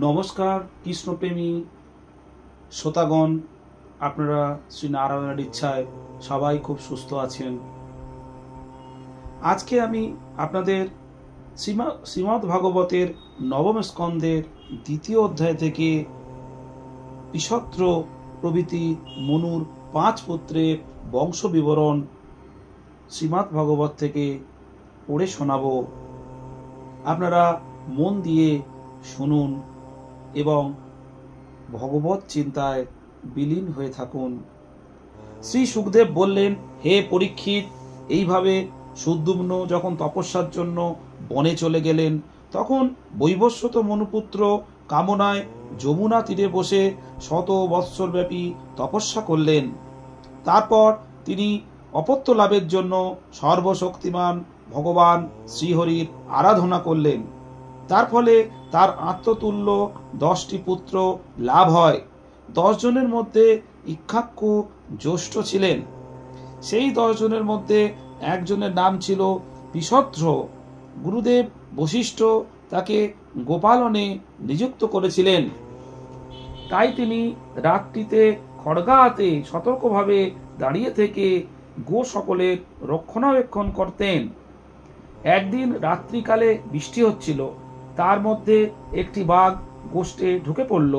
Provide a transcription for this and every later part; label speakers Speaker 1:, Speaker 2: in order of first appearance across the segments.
Speaker 1: নমস্কার কৃষ্ণপ্রেমী শ্রোতাগণ, আপনারা শ্রী নারায়ণের ইচ্ছায় সবাই খুব সুস্থ আছেন। আজকে আমি আপনাদের শ্রীমদ্ ভাগবতের নবম স্কন্ধের দ্বিতীয় অধ্যায় থেকে পিশত্র প্রভৃতি মনুর 5 পুত্রের বংশ বিবরণ শ্রীমদ্ ভাগবত থেকে পড়ে শোনাব। আপনারা মন দিয়ে শুনুন এবং ভগবত চিন্তায় বিলীন হয়ে থাকুন। শ্রী সুখদেব বললেন, হে পরীক্ষিত, এইভাবে সুদ্যুম্ন যখন তপস্যার জন্য বনে চলে গেলেন, তখন বৈবস্বত মনুপুত্র কামনায় যমুনা তীরে বসে 100 বৎসরব্যাপী তপস্যা করলেন। তারপর তিনি অপত্য লাভের জন্য সর্বশক্তিমান ভগবান শ্রীহরির আরাধনা করলেন। তার ফলে তার আত্মতুল্য 10টি পুত্র লাভ হয়। 10 জনের মধ্যে ইক্ষ্বাকু জ্যেষ্ঠ ছিলেন। সেই 10 জনের মধ্যে একজনের নাম ছিল পিশত্র। গুরুদেব বশিষ্ঠ তাকে গোপালনে নিযুক্ত করেছিলেন। তাই তিনি রাত্রিতে খড়গা হাতে সতর্কভাবে দাঁড়িয়ে থেকে গো সকলের রক্ষণাবেক্ষণ করতেন। একদিন রাত্রিকালে বৃষ্টি হচ্ছিল। তার মধ্যে একটি বাঘ গোষ্ঠে ঢুকে পড়ল।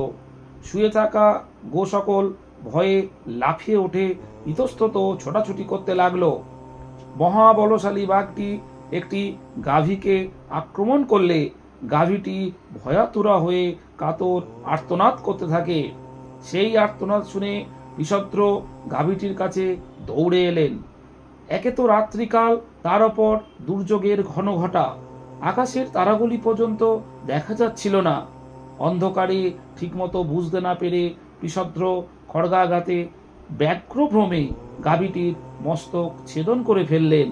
Speaker 1: শুয়ে থাকা গো সকল ভয়ে লাফিয়ে উঠে ইতস্তত ছোটাছুটি করতে লাগলো। মহাবলশালী বাঘটি একটি গাভীকে আক্রমণ করলে গাভীটি ভয়াতুরা হয়ে কাতর আর্তনাদ করতে থাকে। সেই আর্তনাদ শুনে পিশত্র গাভীটির কাছে দৌড়ে এলেন। একে তো রাত্রিকাল, তার উপর দুর্যোগের ঘন ঘটা, আকাশের তারাগুলি পর্যন্ত দেখা যাচ্ছিল না। অন্ধকারে ঠিকমতো বুঝতে না পেরে পিশত্র খড়গাঘাতে ব্যাঘ্রভ্রমে গাভীটির মস্তক ছেদন করে ফেললেন।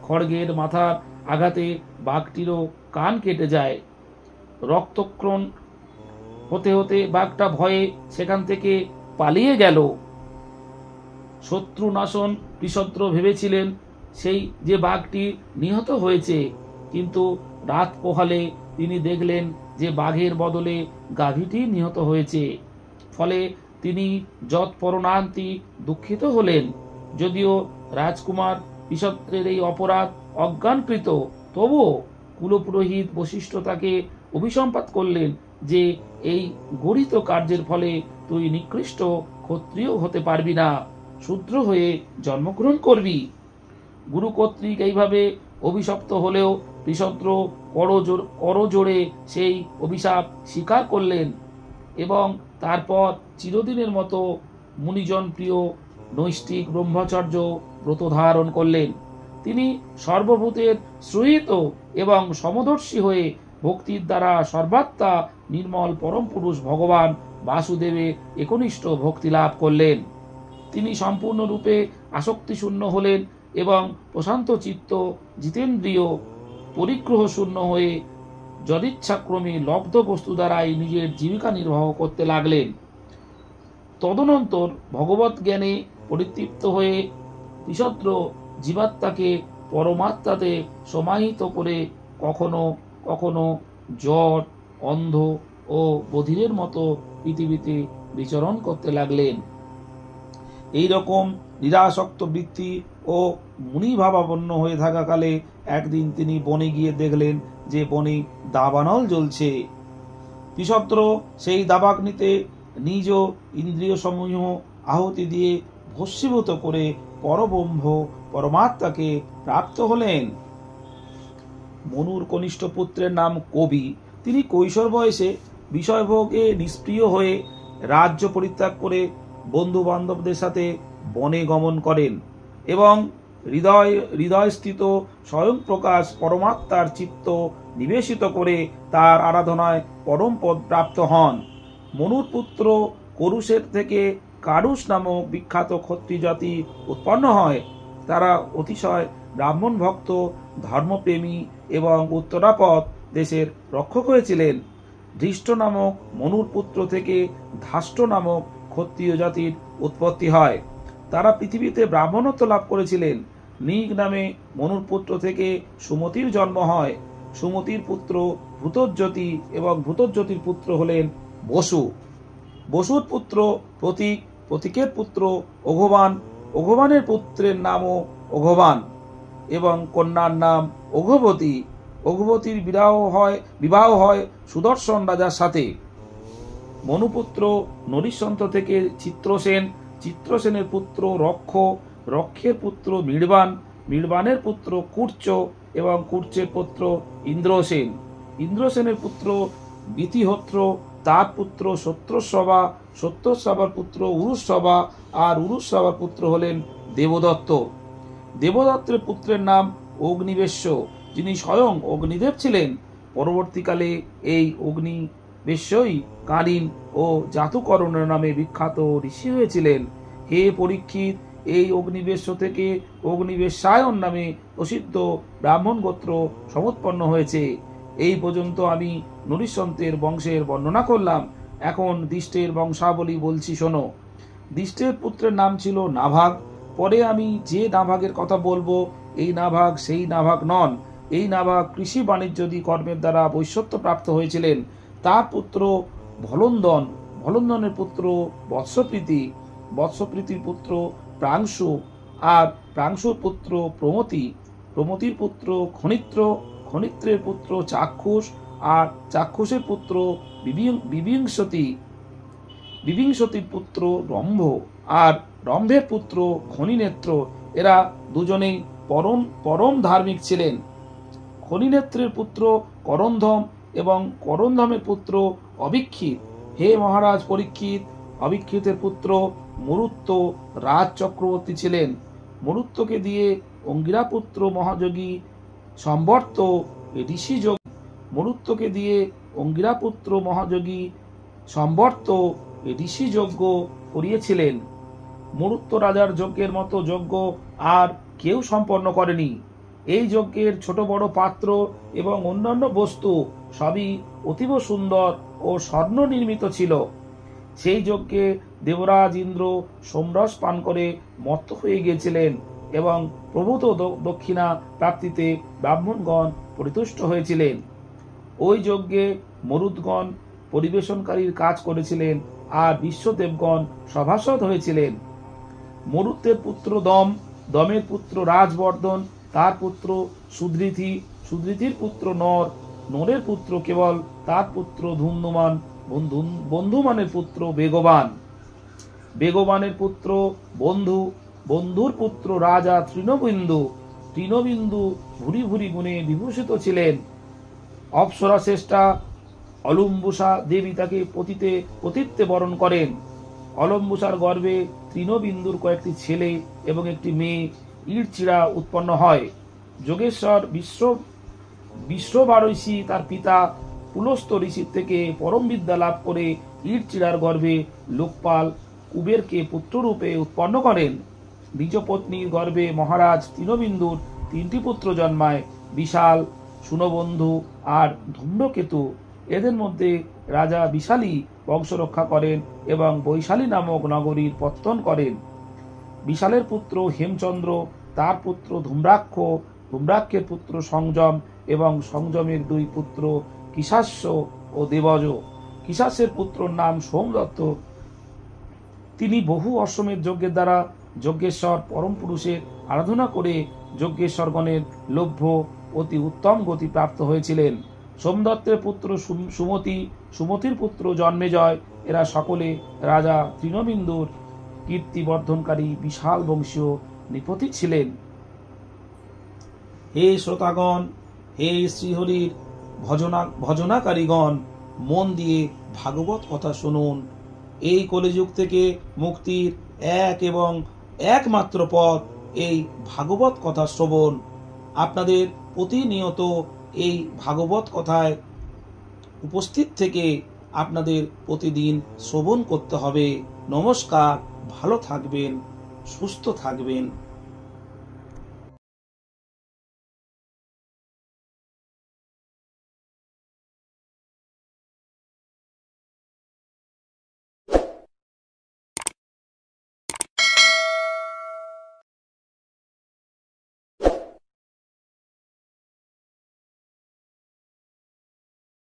Speaker 1: খড়গের মাথার আঘাতে বাঘটিরও কান কেটে যায়। রক্তক্ষরণ হতে হতে বাঘটা ভয়ে সেখান থেকে পালিয়ে গেল। শত্রু নাশন পিশত্র ভেবেছিলেন সেই যে বাঘটি নিহত হয়েছে, কিন্তু রাত পোহালে তিনি দেখলেন যে বাঘের বদলে গাভীটি নিহত হয়েছে। ফলে তিনি যৎপরণান্তি দুঃখিত হলেন। যদিও রাজকুমার পিশত্রের এই অপরাধ অজ্ঞানকৃত, তবুও কুলপুরোহিত বশিষ্ঠ তাকে অভিসম্পাত করলেন যে এই গরিত কার্যের ফলে তুই নিকৃষ্ট ক্ষত্রিয় হতে পারবি না, শূদ্র হয়ে জন্মগ্রহণ করবি। গুরু কর্তৃক এইভাবে অভিশপ্ত হলেও পিশত্র করজোড়ে সেই অভিশাপ স্বীকার করলেন এবং তারপর চিরদিনের মতো মুনিজন প্রিয় নৈষ্ঠিক ব্রহ্মচর্য ব্রত ধারণ করলেন। তিনি সর্বভূতের সহিত এবং সমদর্শী হয়ে ভক্তির দ্বারা সর্বাত্মা নির্মল পরম পুরুষ ভগবান বাসুদেবের একনিষ্ঠ ভক্তি লাভ করলেন। তিনি সম্পূর্ণরূপে আসক্তিশূন্য হলেন এবং প্রশান্ত চিত্ত জিতেন্দ্রিয় পরিগ্রহ শূন্য হয়ে যদিচ্ছাক্রমে লব্ধ বস্তু দ্বারাই নিজের জীবিকা নির্বাহ করতে লাগলেন। তদনন্তর ভগবত জ্ঞানে পরিতৃপ্ত হয়ে পিশত্র জীবাত্মাকে পরমাত্মাতে সমাহিত করে কখনো কখনো জড়, অন্ধ ও বধিরের মতো পৃথিবীতে বিচরণ করতে লাগলেন। এই রকম নিরাসক্ত বৃত্তি ও মুনিভাবাপন্ন হয়ে থাকাকালে একদিন তিনি বনে গিয়ে দেখলেন যে বনে দাবানল জ্বলছে। পিশত্র সেই দাবাগ্নিতে নিজ ইন্দ্রিয় সমূহ আহুতি দিয়ে ভস্মীভূত করে পরব্রহ্ম পরমাত্মাকে প্রাপ্ত হলেন। মনুর কনিষ্ঠ পুত্রের নাম কবি। তিনি কৈশোর বয়সে বিষয়ভোগে নিষ্প্রিয় হয়ে রাজ্য পরিত্যাগ করে বন্ধু বান্ধবদের সাথে বনে গমন করেন এবং হৃদয়স্থিত স্বয়ং প্রকাশ পরমাত্মার চিত্ত নিবেশিত করে তার আরাধনায় পরম পদ প্রাপ্ত হন। মনুর পুত্র করুষের থেকে কারুষ নামক বিখ্যাত ক্ষত্রিয় জাতি উৎপন্ন হয়। তারা অতিশয় ব্রাহ্মণ ভক্ত, ধর্মপ্রেমী এবং উত্তরাপদ দেশের রক্ষক হয়েছিলেন। ধৃষ্ট নামক মনুর পুত্র থেকে ধাষ্ট নামক ক্ষত্রিয় জাতির উৎপত্তি হয়। তারা পৃথিবীতে ব্রাহ্মণত্ব লাভ করেছিলেন। নীক নামে মনুর পুত্র থেকে সুমতির জন্ম হয়। সুমতির পুত্র ভূতজ্যোতি এবং ভূতজ্যোতির পুত্র হলেন বসু। বসুর পুত্র প্রতীক, প্রতীকের পুত্র অঘবান, অঘবানের পুত্রের নামও অঘবান এবং কন্যার নাম অঘবতী। অঘবতীর বিবাহ হয় সুদর্শন রাজার সাথে। মনুপুত্র নরিশ্বন্ত থেকে চিত্রসেন, চিত্রসেনের পুত্র রক্ষ, রক্ষের পুত্র মীড়বান, মীড়বানের পুত্র কুর্চ এবং কুর্চের পুত্র ইন্দ্রসেন, ইন্দ্রসেনের পুত্র বিতিহোত্র, তার পুত্র সত্যশ্রবা, সত্যশ্রবার পুত্র উরুশ্রবা, আর উরুশ্রবার পুত্র হলেন দেবদত্ত। দেবদত্তের পুত্রের নাম অগ্নিবেশ্য, যিনি স্বয়ং অগ্নিদেব ছিলেন। পরবর্তীকালে এই অগ্নিবেশ্যই কালীন ও জাতুকরণের নামে বিখ্যাত ঋষি হয়েছিলেন। হে পরীক্ষিত, এই অগ্নিবেশ্য থেকে অগ্নিবেশ্যায়ন নামে প্রসিদ্ধ ব্রাহ্মণ গোত্র সমুৎপন্ন হয়েছে। এই পর্যন্ত আমি নরিশ্বন্তের বংশের বর্ণনা করলাম। এখন দিষ্টের বংশাবলী বলছি, শোনো। দিষ্টের পুত্রের নাম ছিল নাভাগ। পরে আমি যে নাভাগের কথা বলবো, এই নাভাগ সেই নাভাগ নন। এই নাভাগ কৃষি বাণিজ্যাদি কর্মের দ্বারা বৈশ্যত্ব প্রাপ্ত হয়েছিলেন। তার পুত্র ভলন্দন, ভলন্দনের পুত্র বৎসপ্রীতি, বৎসপ্রীতির পুত্র প্রাংশু, আর প্রাংশুর পুত্র প্রমতি, প্রমতির পুত্র খনিত্র, খনিত্রের পুত্র চাক্ষুষ, আর চাক্ষুষের পুত্র বিবিংশতি, বিবিংশতির পুত্র রম্ভ, আর রম্ভের পুত্র খনিনেত্র। এরা দুজনেই পরম পরম ধার্মিক ছিলেন। খনিনেত্রের পুত্র করন্ধম এবং করন্ধমের পুত্র অবিক্ষিত। হে মহারাজ পরীক্ষিত, অবিক্ষিতের পুত্র মরুত্ত রাজ চক্রবর্তী ছিলেন। মরুত্তকে দিয়ে অঙ্গিরাপুত্র মহাযোগী সম্বর্ত ঋষিযোগ, মরুত্তকে দিয়ে অঙ্গিরাপুত্র মহাযোগী সম্বর্ত ঋষিযজ্ঞ করিয়েছিলেন। মরুত্ত রাজার যজ্ঞের মতো যজ্ঞ আর কেউ সম্পন্ন করেনি। এই যজ্ঞের ছোট বড় পাত্র এবং অন্যান্য বস্তু সবই অতীব সুন্দর ও স্বর্ণ নির্মিত ছিল। সেই যজ্ঞে দেবরাজ ইন্দ্র সোমরস পান করে মত্ত হয়ে গিয়েছিলেন এবং প্রভূত দক্ষিণা প্রাপ্তিতে ব্রাহ্মণগণ পরিতুষ্ট হয়েছিলেন। ওই যজ্ঞে মরুদগণ পরিবেশনকারীর কাজ করেছিলেন আর বিশ্বদেবগণ সভাসদ হয়েছিলেন। মরুত্বের পুত্র দম, দমের পুত্র রাজবর্ধন, তার পুত্র সুধৃতি, সুধৃতির পুত্র নর, নরের পুত্র কেবল, তার পুত্র ধুমধুমান, বন্ধুমানের পুত্র বেগবান, বেগবানের পুত্র বন্ধু, বন্ধুর পুত্র রাজা তৃণবিন্দু, তৃণবিন্দু ভুরি ভুরি গুণে বিভূষিত ছিলেন। অপ্সরা শ্রেষ্ঠা অলম্বুসা দেবী তাকে পতিত্বে বরণ করেন। অলম্বুসার গর্ভে তৃণবিন্দুর কয়েকটি ছেলে এবং একটি মেয়ে ইড়চিড়া উৎপন্ন হয়। যোগেশ্বর বিশ্ববা ঋষি তার পিতা পুলস্ত ঋষির থেকে পরম বিদ্যা লাভ করে ইড়চিড়ার গর্ভে লোকপাল কুবেরকে পুত্ররূপে উৎপন্ন করেন। নিজ পত্নীর গর্ভে মহারাজ তৃণবিন্দুর 3টি পুত্র জন্মায়, বিশাল, সুনবন্ধু আর ধূম্রকেতু। এদের মধ্যে রাজা বিশালী বংশ রক্ষা করেন এবং বৈশালী নামক নগরীর পত্তন করেন। বিশালের পুত্র হেমচন্দ্র, তার পুত্র ধূম্রাক্ষ, ধূম্রাক্ষের পুত্র সংযম এবং সংযমের 2 পুত্র কিশাস্য ও দেবজ। কিশাস্যের পুত্রর নাম সোমদত্ত। তিনি বহু অশ্বমেধ যজ্ঞের দ্বারা যজ্ঞেশ্বর পরম পুরুষের আরাধনা করে যজ্ঞেশ্বরগণের লভ্য অতি উত্তম গতি প্রাপ্ত হয়েছিলেন। সোমদত্তের পুত্র সুমতি, সুমতির পুত্র জন্মেজয়, এরা সকলে রাজা তৃণবিন্দুর কীর্তিবর্ধনকারী বিশাল বংশীয় নৃপতি ছিলেন। হে শ্রোতাগণ, হে শ্রীহরির ভজনাকারীগণ, মন দিয়ে ভাগবত কথা শুনুন। এই কলিযুগ থেকে মুক্তির এক এবং একমাত্র পথ এই ভাগবত কথা শ্রবণ। আপনাদের প্রতিনিয়ত এই ভাগবত কথায় উপস্থিত থেকে আপনাদের প্রতিদিন শ্রবণ করতে হবে। নমস্কার, ভালো থাকবেন, সুস্থ থাকবেন।